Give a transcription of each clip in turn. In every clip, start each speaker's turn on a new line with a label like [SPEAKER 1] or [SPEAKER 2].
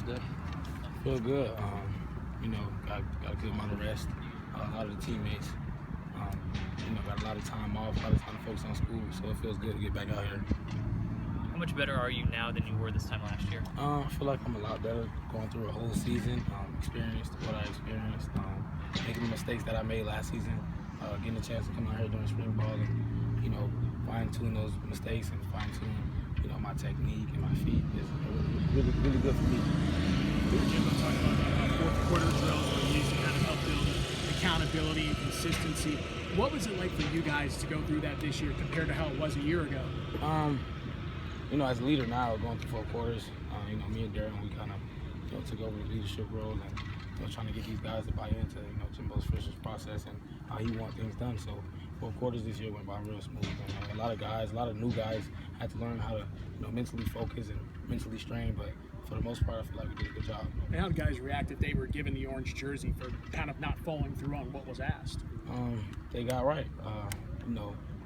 [SPEAKER 1] today?
[SPEAKER 2] Feel good. Got a good amount of rest. A lot of the teammates, got a lot of time off, a lot of time to focus on school, so it feels good to get back out here.
[SPEAKER 1] How much better are you now than you were this time last year?
[SPEAKER 2] I feel like I'm a lot better going through a whole season, experienced what I experienced, making the mistakes that I made last season, getting a chance to come out here during spring ball and, fine-tune those mistakes and fine-tune, my technique and my feet is really, really good for me.
[SPEAKER 3] Jim, I'm talking about fourth quarter drills where you used to kind of help build accountability and consistency. What was it like for you guys to go through that this year compared to how it was a year ago?
[SPEAKER 2] As a leader now, going through 4 quarters, me and Darren, we kind of, took over the leadership role and, trying to get these guys to buy into, Jimbo Fisher's process and how he wants things done. So 4 quarters this year went by real smooth. And a lot of new guys had to learn how to, mentally focus and mentally strain, but for the most part, I feel like we did a good job.
[SPEAKER 3] And how the guys reacted? They were given the orange jersey for kind of not following through on what was asked.
[SPEAKER 2] They got right.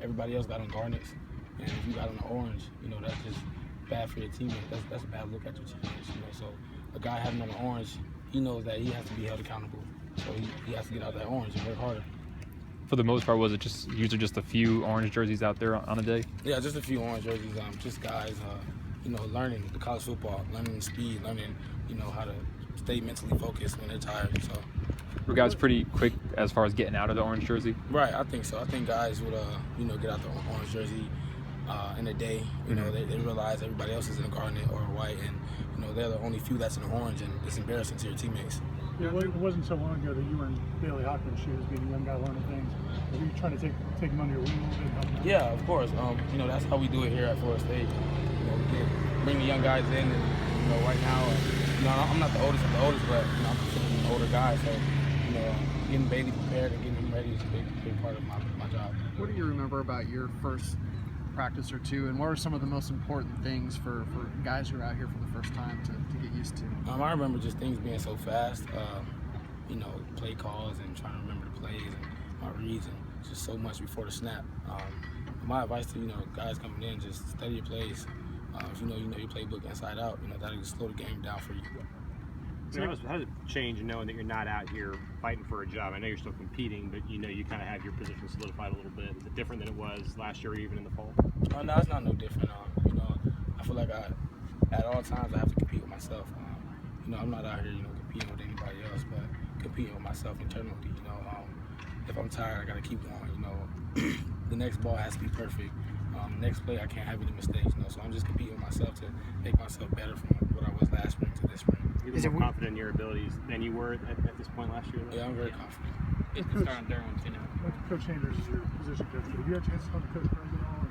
[SPEAKER 2] Everybody else got on garnets, and if you got on the orange, that's just bad for your teammate. That's a bad look at your teammates. So a guy having on the orange, he knows that he has to be held accountable. So he has to get out that orange and work harder.
[SPEAKER 4] For the most part, was it usually just a few orange jerseys out there on a day?
[SPEAKER 2] Yeah, just a few orange jerseys. Just guys, learning the college football, learning the speed, learning, how to stay mentally focused when they're tired. So.
[SPEAKER 4] Were guys pretty quick as far as getting out of the orange jersey?
[SPEAKER 2] Right, I think so. I think guys would, get out the orange jersey in a day. They realize everybody else is in a garnet or a white, and they're the only few that's in the orange, and it's embarrassing to your teammates.
[SPEAKER 5] Yeah, it wasn't so long ago that you were in Bailey Hockman's shoes, being a young guy learning things. Were you trying to take him under your wing a little bit and help him out?
[SPEAKER 2] Yeah, of course. That's how we do it here at Florida State. We bring the young guys in, and right now, I'm not the oldest of the oldest, but I'm considered an older guy, so getting Bailey prepared and getting him ready is a big part of my job.
[SPEAKER 6] What do you remember about your first practice or two, and what are some of the most important things for guys who are out here for the first time to get used to?
[SPEAKER 2] I remember just things being so fast, play calls and trying to remember the plays and my reads and just so much before the snap. My advice to guys coming in, just study your plays. If you know your playbook inside out, that'll just slow the game down for you.
[SPEAKER 7] So how does it change knowing that you're not out here fighting for a job? I know you're still competing, but you kind of have your position solidified a little bit. Is it different than it was last year or even in the fall?
[SPEAKER 2] No, it's not no different. I feel like at all times I have to compete with myself. I'm not out here, competing with anybody else, but competing with myself internally. If I'm tired, I gotta keep going. The next ball has to be perfect. Next play, I can't have any mistakes. So I'm just competing with myself to make myself better from what I was last spring to this spring.
[SPEAKER 7] You're more confident in your abilities than you were at this point last year, though?
[SPEAKER 2] Yeah, I'm very confident.
[SPEAKER 1] It's the start on their own too now.
[SPEAKER 5] Coach Chambers is your position coach. Have you had a chance to talk to Coach Burns at all?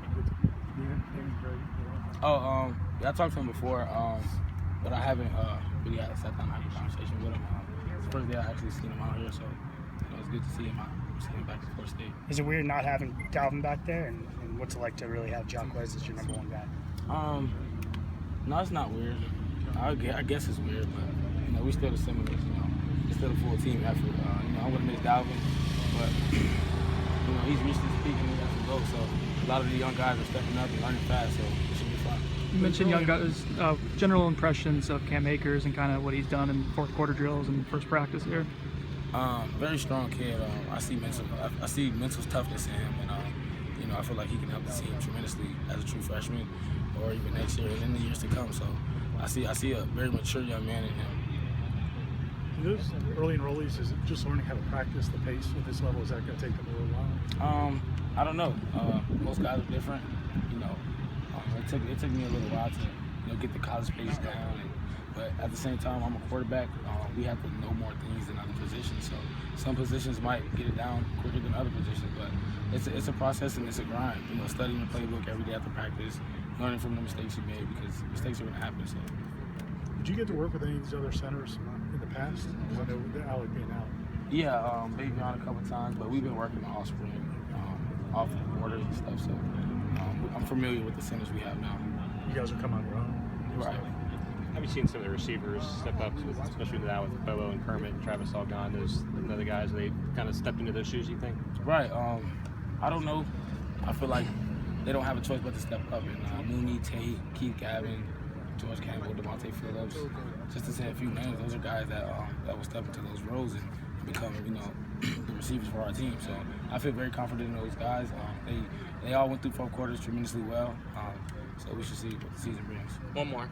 [SPEAKER 2] Yeah, I talked to him before, but I haven't really had sat down and had a conversation with him. It's the first day I actually seen him out here, so it's good to see him back at Florida State.
[SPEAKER 8] Is it weird not having Dalvin back there, and what's it like to really have John Quez as your number 1 guy?
[SPEAKER 2] No, it's not weird. I guess it's weird, but we still assimilate. It's still a full team effort. I'm gonna miss Dalvin, but he's reached his peak and he has to go. So a lot of the young guys are stepping up and learning fast, so it should be fun.
[SPEAKER 9] You mentioned young guys. General impressions of Cam Akers and kind of what he's done in fourth quarter drills and first practice here.
[SPEAKER 2] Very strong kid. I see mental toughness in him, and I feel like he can help the team tremendously as a true freshman, or even next year and in the years to come. So I see a very mature young man in him.
[SPEAKER 5] Those early enrollees, is it just learning how to practice the pace at this level? Is that going to take them a little while?
[SPEAKER 2] I don't know. Most guys are different. It took me a little while to get the college pace down. But at the same time, I'm a quarterback. We have to know more things than other positions. So some positions might get it down quicker than other positions. But it's a process and it's a grind. Studying the playbook every day after practice, learning from the mistakes you made, because mistakes are going to happen. So.
[SPEAKER 5] Did you get to work with any of these other centers in the past? Because I know Alec being out.
[SPEAKER 2] Yeah, Baby on a couple times, but we've been working all spring, off the borders and stuff. So I'm familiar with the centers we have now.
[SPEAKER 5] You guys are coming on your own?
[SPEAKER 2] Right.
[SPEAKER 7] Have you seen some of the receivers step up, especially now with Bobo and Kermit and Travis all gone? Those other guys, they kind of stepped into those shoes, you think?
[SPEAKER 2] Right. I don't know. I feel like they don't have a choice but to step up. And Mooney, Tate, Keith Gavin, George Campbell, Devontae Phillips, just to say a few names. Those are guys that will step into those roles and become, the receivers for our team. So I feel very confident in those guys. They all went through 4 quarters tremendously well. So we should see what the season brings.
[SPEAKER 10] One more.